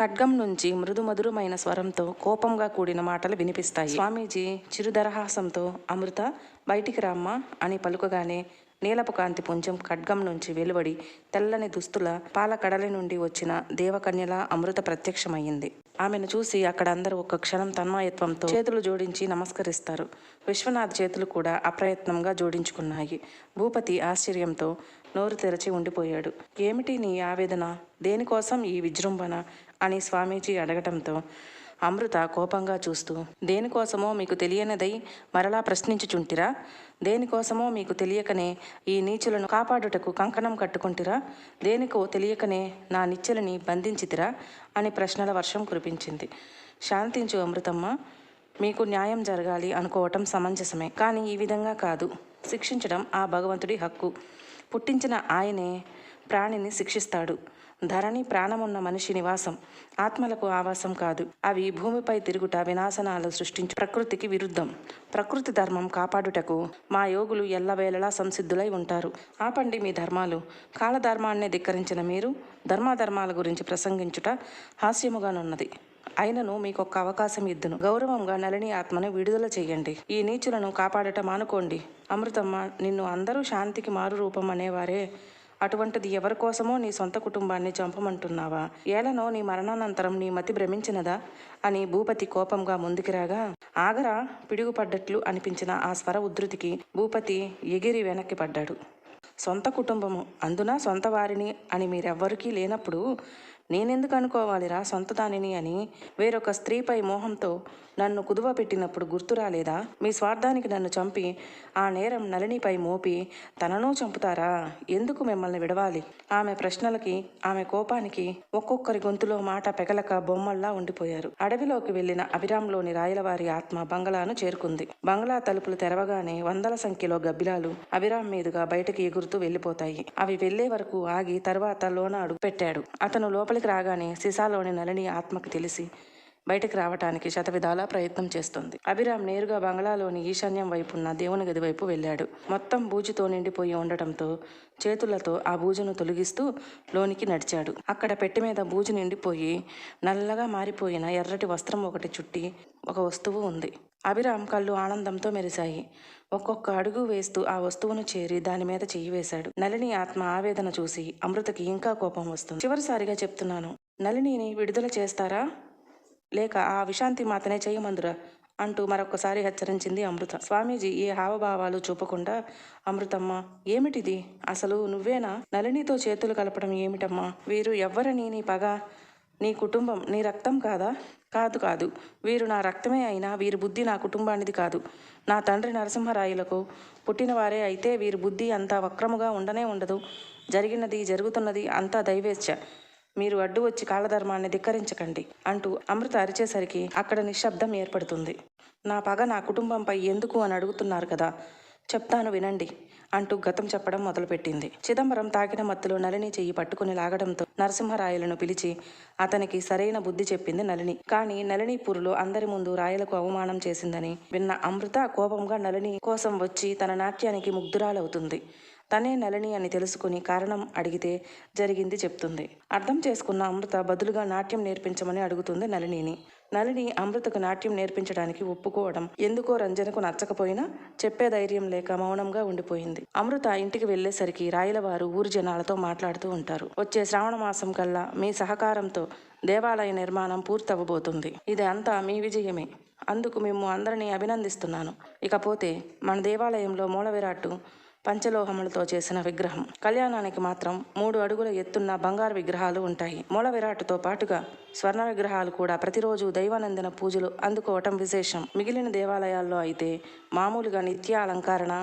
ఖడ్గం నుంచి మృదుమధురమైన స్వరంతో కోపంగా కూడిన మాటలు వినిపిస్తాయి. స్వామీజీ చిరుదరహాసంతో అమృత బయటికి రామ్మా అని పలుకగానే నీలపు కాంతి పుంజం ఖడ్గం నుంచి వెలువడి తెల్లని దుస్తుల పాల కడలి నుండి వచ్చిన దేవకన్యలా అమృత ప్రత్యక్షమయ్యింది. ఆమెను చూసి అక్కడ అందరూ ఒక్క క్షణం తన్మయత్వంతో చేతులు జోడించి నమస్కరిస్తారు. విశ్వనాథ్ చేతులు కూడా అప్రయత్నంగా జోడించుకున్నాయి. భూపతి ఆశ్చర్యంతో నోరు తెరచి ఉండిపోయాడు. ఏమిటి నీ ఆవేదన? దేనికోసం ఈ విజృంభణ అని స్వామీజీ అడగటంతో అమృత కోపంగా చూస్తూ, దేనికోసమో మీకు తెలియనిదై మరలా ప్రశ్నించుచుంటిరా? దేనికోసమో మీకు తెలియకనే ఈ నీచులను కాపాడుటకు కంకణం కట్టుకుంటిరా? దేనికో తెలియకనే నా నిచ్చెలని బంధించితిరా అని ప్రశ్నల వర్షం కురిపించింది. శాంతించు అమృతమ్మ, మీకు న్యాయం జరగాలి అనుకోవటం సమంజసమే, కానీ ఈ విధంగా కాదు. శిక్షించడం ఆ భగవంతుడి హక్కు. పుట్టించిన ఆయనే ప్రాణిని శిక్షిస్తాడు. ధరణి ప్రాణమున్న మనిషి నివాసం, ఆత్మలకు ఆవాసం కాదు. అవి భూమిపై తిరుగుట వినాశనాలు సృష్టించు ప్రకృతికి విరుద్ధం. ప్రకృతి ధర్మం కాపాడుటకు మా యోగులు ఎల్లవేళలా సంసిద్ధులై ఉంటారు. ఆపండి మీ ధర్మాలు. కాలధర్మాన్నే ధిక్కరించిన మీరు ధర్మాధర్మాల గురించి ప్రసంగించుట హాస్యముగానున్నది. అయినను మీకొక్క అవకాశం ఇద్దును. గౌరవంగా నళిని ఆత్మను విడుదల చెయ్యండి. ఈ నీచులను కాపాడటం మానుకోండి. అమృతమ్మ, నిన్ను అందరూ శాంతికి మారు రూపం అనేవారే. అటువంటిది ఎవరికోసమో నీ సొంత కుటుంబాన్ని చంపమంటున్నావా? ఏలనో నీ మరణానంతరం నీ మతి భ్రమించినదా అని భూపతి కోపంగా ముందుకు రాగా, ఆగరా పిడుగుపడ్డట్లు అనిపించిన ఆ స్వర ఉద్ధృతికి భూపతి ఎగిరి వెనక్కి పడ్డాడు. సొంత కుటుంబము, అందున సొంత వారిని అని మీరెవ్వరికీ లేనప్పుడు నేనెందుకు అనుకోవాలిరా సొంత దానిని అని? వేరొక స్త్రీపై మోహంతో నన్ను కుదువ పెట్టినప్పుడు గుర్తు రాలేదా? మీ స్వార్థానికి నన్ను చంపి ఆ నేరం నళినిపై మోపి తనను చంపుతారా? ఎందుకు మిమ్మల్ని విడవాలి? ఆమె ప్రశ్నలకి, ఆమె కోపానికి ఒక్కొక్కరి గొంతులో మాట పెగలక బొమ్మల్లా ఉండిపోయారు. అడవిలోకి వెళ్లిన అభిరాంలోని రాయలవారి ఆత్మ బంగళాను చేరుకుంది. బంగ్లా తలుపులు తెరవగానే వందల సంఖ్యలో గబ్బిలాలు అభిరాం మీదుగా బయటకి ఎగురుతూ వెళ్లిపోతాయి. అవి వెళ్లే వరకు ఆగి తర్వాత లోన అడుగు పెట్టాడు. అతను లోపలికి రాగానే సీసాలోని నళిని ఆత్మకు తెలిసి బయటకు రావటానికి శతవిధాలా ప్రయత్నం చేస్తుంది. అభిరాం నేరుగా బంగ్లాలోని ఈశాన్యం వైపున్న దేవుని గది వైపు వెళ్ళాడు. మొత్తం బూజుతో నిండిపోయి ఉండటంతో చేతులతో ఆ బూజును తొలగిస్తూ లోనికి నడిచాడు. అక్కడ పెట్టె మీద బూజు నిండిపోయి నల్లగా మారిపోయిన ఎర్రటి వస్త్రం ఒకటి చుట్టి ఒక వస్తువు ఉంది. అభిరాం కళ్ళు ఆనందంతో మెరిశాయి. ఒక్కొక్క అడుగు వేస్తూ ఆ వస్తువును చేరి దాని మీద చెయ్యి వేశాడు. నళిని ఆత్మ ఆవేదన చూసి అమృతకి ఇంకా కోపం వస్తుంది. చివరిసారిగా చెప్తున్నాను, నళినిని విడుదల చేస్తారా లేక ఆ విశాంతి మాతనే చేయమందురా అంటూ మరొకసారి హెచ్చరించింది అమృత. స్వామీజీ ఏ హావభావాలు చూపకుండా, అమృతమ్మ, ఏమిటిది? అసలు నువ్వేనా? నళినితో చేతులు కలపడం ఏమిటమ్మా? వీరు ఎవ్వరని నీ పగ? నీ కుటుంబం నీ రక్తం కాదా? కాదు కాదు, వీరు నా రక్తమే అయినా వీరి బుద్ధి నా కుటుంబానిది కాదు. నా తండ్రి నరసింహరాయులకు పుట్టినవారే అయితే వీరి బుద్ధి అంతా వక్రముగా ఉండనే ఉండదు. జరిగినది జరుగుతున్నది అంతా దైవేచ్ఛ. మీరు అడ్డు వచ్చి కాలధర్మాన్ని ధిక్కరించకండి అంటూ అమృత అరిచేసరికి అక్కడ నిశ్శబ్దం ఏర్పడుతుంది. నా పగ నా కుటుంబంపై ఎందుకు అని అడుగుతున్నారు కదా, చెప్తాను వినండి అంటూ గతం చెప్పడం మొదలుపెట్టింది. చిదంబరం తాకిన మత్తులో నళిని చెయ్యి పట్టుకుని లాగడంతో నరసింహరాయలను పిలిచి అతనికి సరైన బుద్ధి చెప్పింది నళిని. కానీ నళినీపూర్లో అందరి ముందు రాయలకు అవమానం చేసిందని విన్న అమృత కోపంగా నళిని కోసం వచ్చి తన నాట్యానికి ముగ్ధురాలవుతుంది. తనే నళిని అని తెలుసుకుని కారణం అడిగితే జరిగింది చెప్తుంది. అర్థం చేసుకున్న అమృత బదులుగా నాట్యం నేర్పించమని అడుగుతుంది నళినిని. నళిని అమృతకు నాట్యం నేర్పించడానికి ఒప్పుకోవడం ఎందుకో రంజనకు నచ్చకపోయినా చెప్పే ధైర్యం లేక మౌనంగా ఉండిపోయింది. అమృత ఇంటికి వెళ్లేసరికి రాయలవారు ఊరి జనాలతో మాట్లాడుతూ ఉంటారు. వచ్చే శ్రావణ మాసం కల్లా మీ సహకారంతో దేవాలయ నిర్మాణం పూర్తవబోతుంది. ఇది అంతా మీ విజయమే. అందుకు మేము అందరినీ అభినందిస్తున్నాను. ఇకపోతే మన దేవాలయంలో మూల విరాట్టు పంచలోహములతో చేసిన విగ్రహం, కళ్యాణానికి మాత్రం 3 అడుగుల ఎత్తున్న బంగారు విగ్రహాలు ఉంటాయి. మూల విరాట్టుతో పాటుగా స్వర్ణ విగ్రహాలు కూడా ప్రతిరోజు దైవానందన పూజలు అందుకోవటం విశేషం. మిగిలిన దేవాలయాల్లో అయితే మామూలుగా నిత్య అలంకరణ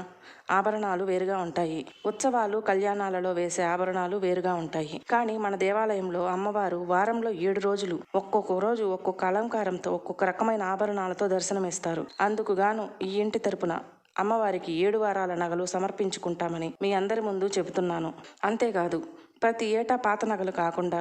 ఆభరణాలు వేరుగా ఉంటాయి. ఉత్సవాలు కళ్యాణాలలో వేసే ఆభరణాలు వేరుగా ఉంటాయి. కానీ మన దేవాలయంలో అమ్మవారు వారంలో 7 రోజులు ఒక్కొక్క రోజు ఒక్కొక్క అలంకారంతో ఒక్కొక్క రకమైన ఆభరణాలతో దర్శనమిస్తారు. అందుకు గాను ఈ ఇంటి తరపున అమ్మవారికి 7 వారాల నగలు సమర్పించుకుంటామని మీ అందరి ముందు చెబుతున్నాను. అంతేకాదు, ప్రతి ఏటా పాత నగలు కాకుండా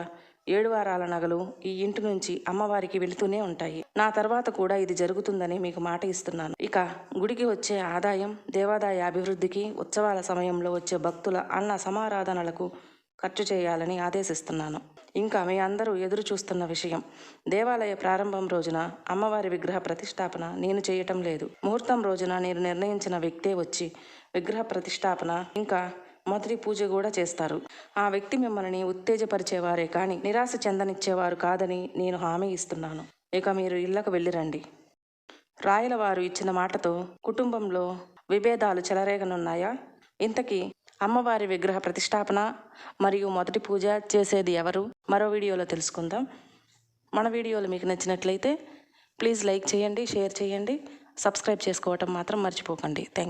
7 వారాల నగలు ఈ ఇంటి నుంచి అమ్మవారికి వెళుతూనే ఉంటాయి. నా తర్వాత కూడా ఇది జరుగుతుందని మీకు మాట ఇస్తున్నాను. ఇక గుడికి వచ్చే ఆదాయం దేవాదాయ అభివృద్ధికి, ఉత్సవాల సమయంలో వచ్చే భక్తుల అన్న సమారాధనలకు ఖర్చు చేయాలని ఆదేశిస్తున్నాను. ఇంకా మీ అందరూ ఎదురు చూస్తున్న విషయం, దేవాలయ ప్రారంభం రోజున అమ్మవారి విగ్రహ ప్రతిష్టాపన నేను చేయటం లేదు. ముహూర్తం రోజున నేను నిర్ణయించిన వ్యక్తే వచ్చి విగ్రహ ప్రతిష్టాపన ఇంకా మొదటి పూజ కూడా చేస్తారు. ఆ వ్యక్తి మిమ్మల్ని ఉత్తేజపరిచేవారే కానీ నిరాశ చెందనిచ్చేవారు కాదని నేను హామీ ఇస్తున్నాను. ఇక మీరు ఇళ్లకు వెళ్ళిరండి. రాయల వారు ఇచ్చిన మాటతో కుటుంబంలో విభేదాలు చెలరేగనున్నాయా? ఇంతకీ అమ్మవారి విగ్రహ ప్రతిష్టాపన మరియు మొదటి పూజ చేసేది ఎవరు? మరో వీడియోలో తెలుసుకుందాం. మన వీడియోలు మీకు నచ్చినట్లయితే ప్లీజ్ లైక్ చేయండి, షేర్ చేయండి, సబ్స్క్రైబ్ చేసుకోవటం మాత్రం మర్చిపోకండి. Thank you.